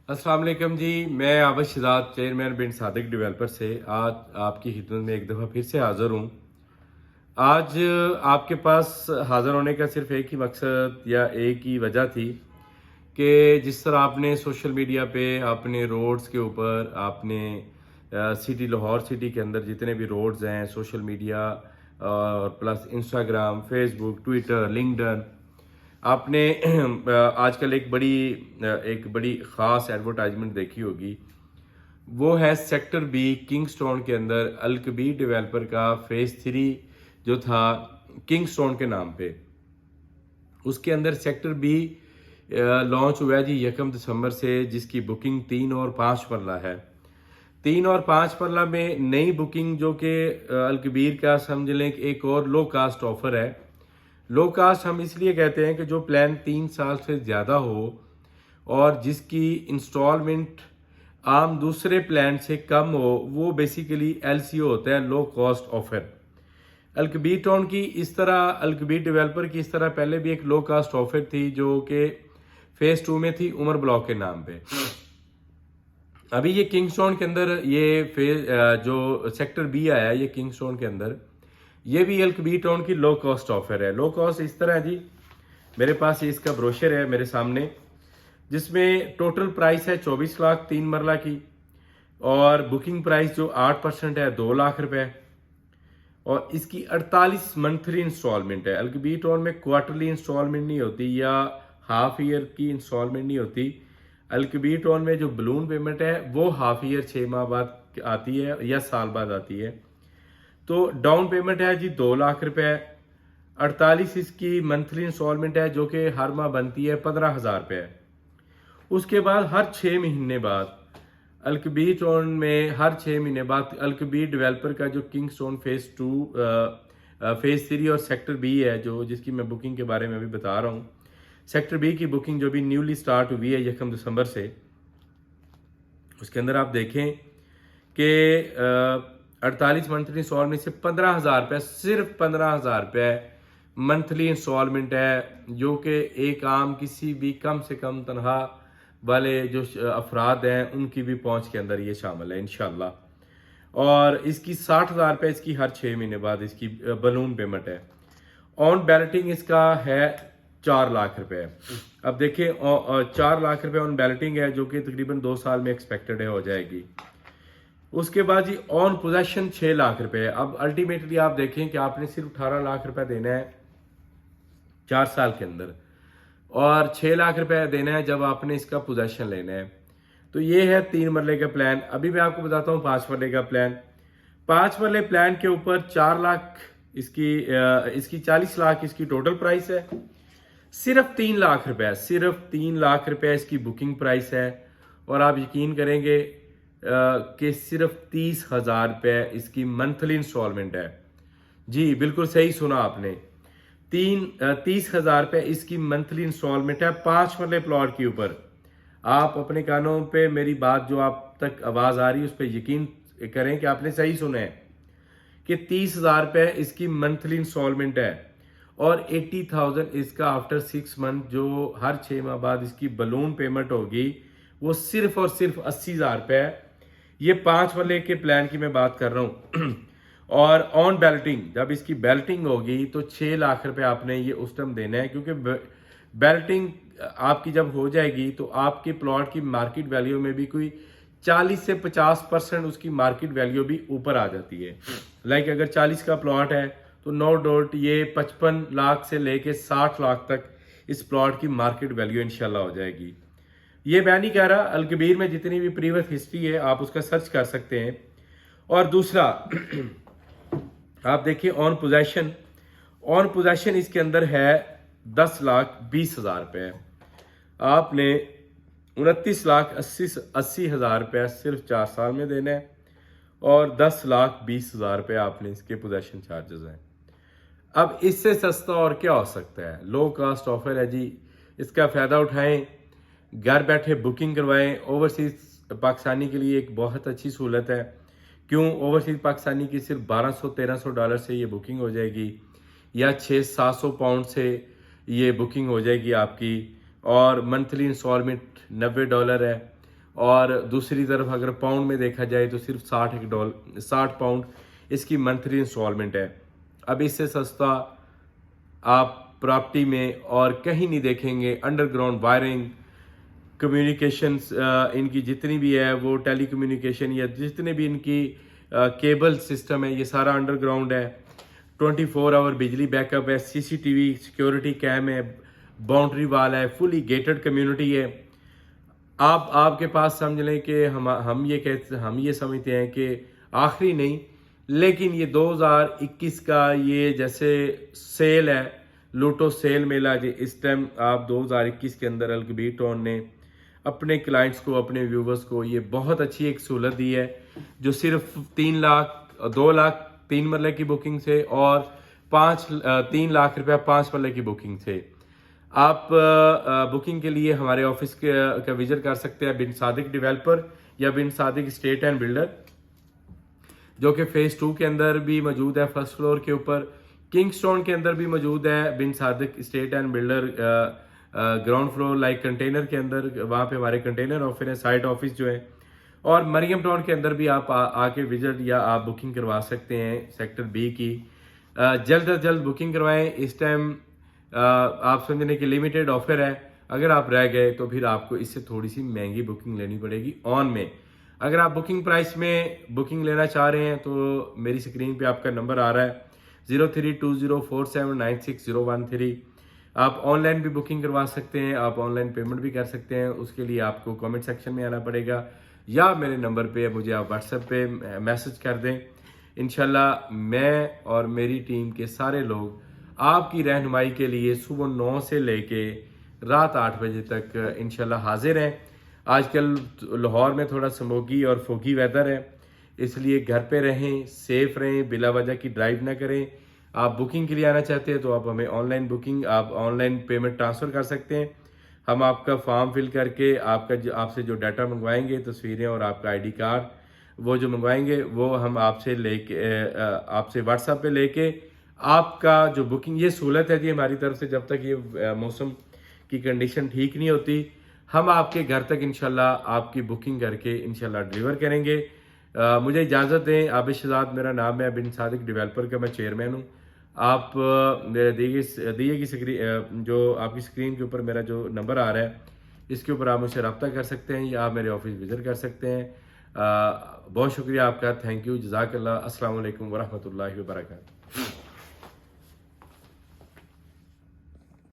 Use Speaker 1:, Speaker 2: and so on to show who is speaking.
Speaker 1: अस्सलाम वालेकुम जी। मैं आबद शहजाद चेयरमैन बिन सादिक डेवलपर से आज आपकी खिदमत में एक दफ़ा फिर से हाज़िर हूँ। आज आपके पास हाज़िर होने का सिर्फ एक ही मकसद या एक ही वजह थी कि जिस तरह आपने सोशल मीडिया पे अपने रोड्स के ऊपर आपने सिटी लाहौर सिटी के अंदर जितने भी रोड्स हैं सोशल मीडिया और plus Instagram, Facebook, Twitter, LinkedIn आपने आजकल एक बड़ी ख़ास एडवर्टाइजमेंट देखी होगी। वो है सेक्टर बी किंगस्टोन के अंदर अलकबीर डेवलपर का फेज़ 3 जो था किंगस्टोन के नाम पे। उसके अंदर सेक्टर बी लॉन्च हुआ है जी 1 दिसंबर से, जिसकी बुकिंग 3 और 5 मरला है। 3 और 5 मरला में नई बुकिंग जो कि अलकबीर का समझ लें कि एक और लो कास्ट ऑफर है। लो कास्ट हम इसलिए कहते हैं कि जो प्लान 3 साल से ज़्यादा हो और जिसकी इंस्टॉलमेंट आम दूसरे प्लान से कम हो, वो बेसिकली एलसीओ होता है, low cost offer. Al Kabir town की इस तरह अलकबीर डेवलपर की इस तरह पहले भी एक लो कास्ट ऑफर थी जो कि फेज 2 में थी, उमर ब्लॉक के नाम पे। अभी ये किंगस्टोन के अंदर ये जो सेक्टर बी आया है ये किंगस्टोन के अंदर, ये भी अलकबीर टाउन की लो कॉस्ट ऑफर है। लो कॉस्ट इस तरह है जी, मेरे पास ये इसका ब्रोशर है मेरे सामने, जिसमें टोटल प्राइस है 24 लाख 3 मरला की, और बुकिंग प्राइस जो 8% है 2 लाख रुपए, और इसकी 48 मंथली इंस्टॉलमेंट है। अलकबीर टाउन में क्वार्टरली इंस्टॉलमेंट नहीं होती या हाफ ईयर की इंस्टॉलमेंट नहीं होती। अलकबीर टाउन में जो बलून पेमेंट है वो हाफ ईयर 6 माह बाद आती है या साल बाद आती है। तो डाउन पेमेंट है जी 2 लाख रुपए, 48 इसकी मंथली इंस्टॉलमेंट है जो कि हर माह बनती है 15,000 रुपये। उसके बाद हर 6 महीने बाद अलकबीर टाउन में हर 6 महीने बाद अलकबीर डेवलपर का जो किंगस्टोन फेज 2 फेज 3 और सेक्टर बी है जो जिसकी मैं बुकिंग के बारे में अभी बता रहा हूँ। सेक्टर बी की बुकिंग जो भी न्यूली स्टार्ट हुई है 1 दिसंबर से, उसके अंदर आप देखें कि 48 मंथली इंस्टॉलमेंट से 15,000 रुपये, सिर्फ 15,000 रुपये मंथली इंस्टॉलमेंट है, जो कि एक आम किसी भी कम से कम तनख्वाह वाले जो अफराद हैं उनकी भी पहुंच के अंदर ये शामिल है इंशाल्लाह। और इसकी 60,000 रुपये इसकी हर 6 महीने बाद इसकी बलून पेमेंट है। ऑन बैलेटिंग इसका है 4 लाख रुपए। अब देखिए 4 लाख रुपए ऑन बैलेटिंग है जो कि तकरीबन 2 साल में एक्सपेक्टेड है हो जाएगी। उसके बाद जी ऑन पोजेशन 6 लाख रुपए। अब अल्टीमेटली आप देखें कि आपने सिर्फ 18 लाख रुपए देना है 4 साल के अंदर, और 6 लाख रुपए देना है जब आपने इसका पोजेशन लेना है। तो ये है 3 मरले का प्लान। अभी मैं आपको बताता हूँ 5 मरले का प्लान। 5 मरले प्लान के ऊपर 4 लाख इसकी 40 लाख इसकी टोटल प्राइस है। सिर्फ 3 लाख रुपए, सिर्फ 3 लाख रुपए इसकी बुकिंग प्राइस है। और आप यकीन करेंगे कि सिर्फ 30,000 रुपए इसकी मंथली इंस्टॉलमेंट है। जी बिल्कुल सही सुना आपने, 30,000 रुपए इसकी मंथली इंस्टॉलमेंट है 5 मरले प्लॉट के ऊपर। आप अपने कानों पे मेरी बात जो आप तक आवाज आ रही है उस पर यकीन करें कि आपने सही सुना है कि 30,000 रुपए इसकी मंथली इंस्टॉलमेंट है, और 80,000 इसका आफ्टर 6 मंथ जो हर 6 माह बाद इसकी बलून पेमेंट होगी वो सिर्फ और सिर्फ 80,000 रुपए है। ये 5 वाले के प्लान की मैं बात कर रहा हूँ। और ऑन बैलेटिंग जब इसकी बैलेटिंग होगी तो 6 लाख रुपए आपने ये उस टाइम देना है, क्योंकि बैलेटिंग आपकी जब हो जाएगी तो आपके प्लॉट की मार्केट वैल्यू में भी कोई 40 से 50% उसकी मार्केट वैल्यू भी ऊपर आ जाती है। लाइक अगर 40 का प्लॉट है तो नो डाउट ये 55 लाख से लेके 60 लाख तक इस प्लॉट की मार्केट वैल्यू इंशाल्लाह हो जाएगी। ये मैं नहीं कह रहा, अलकबीर में जितनी भी प्रीवियस हिस्ट्री है आप उसका सर्च कर सकते हैं। और दूसरा आप देखिए ऑन पोजेशन इसके अंदर है 10,20,000 रुपए। आपने 29,80,000 रुपये सिर्फ 4 साल में देना है, और 10,20,000 रुपये आपने इसके पोजेशन चार्जेस हैं। अब इससे सस्ता और क्या हो सकता है। लो कास्ट ऑफर है जी, इसका फ़ायदा उठाएं, घर बैठे बुकिंग करवाएं। ओवरसीज पाकिस्तानी के लिए एक बहुत अच्छी सहूलत है। क्यों? ओवरसीज पाकिस्तानी की सिर्फ $1,200-1,300 से ये बुकिंग हो जाएगी, या 600-700 पाउंड से ये बुकिंग हो जाएगी आपकी, और मंथली इंस्टॉलमेंट $90 है। और दूसरी तरफ अगर पाउंड में देखा जाए तो सिर्फ 60 पाउंड इसकी मंथली इंस्टॉलमेंट है। अब इससे सस्ता आप प्रॉपर्टी में और कहीं नहीं देखेंगे। अंडरग्राउंड वायरिंग, कम्युनिकेशंस इनकी जितनी भी है वो टेलीकम्युनिकेशन या जितने भी इनकी केबल सिस्टम है ये सारा अंडरग्राउंड है। 24 आवर बिजली बैकअप है, सीसीटीवी सिक्योरिटी कैम है, बाउंड्री वाल है, फुली गेटेड कम्युनिटी है। आपके पास समझ लें कि हम ये समझते हैं कि आखिरी नहीं, लेकिन ये 2021 का ये जैसे सेल है, लूटो सेल मेला, जो इस टाइम आप 2021 के अंदर अलकबीर टाउन ने अपने क्लाइंट्स को, अपने व्यूवर्स को ये बहुत अच्छी एक सहूलत दी है, जो सिर्फ 3 लाख 2 लाख 3 मरले की बुकिंग से और 3 लाख रुपया 5 मरले की बुकिंग से आप बुकिंग के लिए हमारे ऑफिस का विजिट कर सकते हैं। बिन सादिक डेवलपर या बिन सादिक स्टेट एंड बिल्डर, जो कि फेज 2 के अंदर भी मौजूद है, फर्स्ट फ्लोर के ऊपर। किंगस्टोन के अंदर भी मौजूद है Bin Sadiq state and builder, ground floor like container के अंदर, वहाँ पे हमारे कंटेनर ऑफिस है, साइट ऑफिस जो है। और मरियम टाउन के अंदर भी आप आके विजिट या आप बुकिंग करवा सकते हैं सेक्टर बी की। जल्द अज जल्द बुकिंग करवाएं। इस टाइम आप समझने की लिमिटेड ऑफर है। अगर आप रह गए तो फिर आपको इससे थोड़ी सी महंगी बुकिंग लेनी पड़ेगी ऑन में। अगर आप बुकिंग प्राइस में बुकिंग लेना चाह रहे हैं तो मेरी स्क्रीन पे आपका नंबर आ रहा है 0320479613। आप ऑनलाइन भी बुकिंग करवा सकते हैं, आप ऑनलाइन पेमेंट भी कर सकते हैं। उसके लिए आपको कमेंट सेक्शन में आना पड़ेगा या मेरे नंबर पे मुझे आप व्हाट्सएप पे मैसेज कर दें। इंशाल्लाह मैं और मेरी टीम के सारे लोग आपकी रहनुमाई के लिए सुबह 9 से लेके रात 8 बजे तक इंशाल्लाह हाजिर हैं। आजकल लाहौर में थोड़ा स्मोकी और फोगी वेदर है, इसलिए घर पे रहें, सेफ रहें, बिला वजह की ड्राइव ना करें। आप बुकिंग के लिए आना चाहते हैं तो आप हमें ऑनलाइन बुकिंग, आप ऑनलाइन पेमेंट ट्रांसफ़र कर सकते हैं। हम आपका फॉर्म फिल करके आपसे जो डाटा मंगवाएंगे, तस्वीरें और आपका आईडी कार्ड, वो जो मंगवाएंगे वो हम आपसे व्हाट्सएप पे लेके आपका जो बुकिंग, ये सहूलत है जी हमारी तरफ से। जब तक ये मौसम की कंडीशन ठीक नहीं होती, हम आपके घर तक इंशाल्लाह आपकी बुकिंग करके इंशाल्लाह डिलीवर करेंगे। मुझे इजाज़त दें। आबिद शहजाद मेरा नाम है, बिन सादिक डेवलपर का मैं चेयरमैन हूँ। आप दिए की स्क्रीन, जो आपकी स्क्रीन के ऊपर मेरा जो नंबर आ रहा है, इसके ऊपर आप मुझसे रब्ता कर सकते हैं या आप मेरे ऑफिस विजिट कर सकते हैं। बहुत शुक्रिया आपका, थैंक यू, जज़ाकल्लाह। अस्सलाम वालेकुम वरहमतुल्लाहि वबरकातुहू।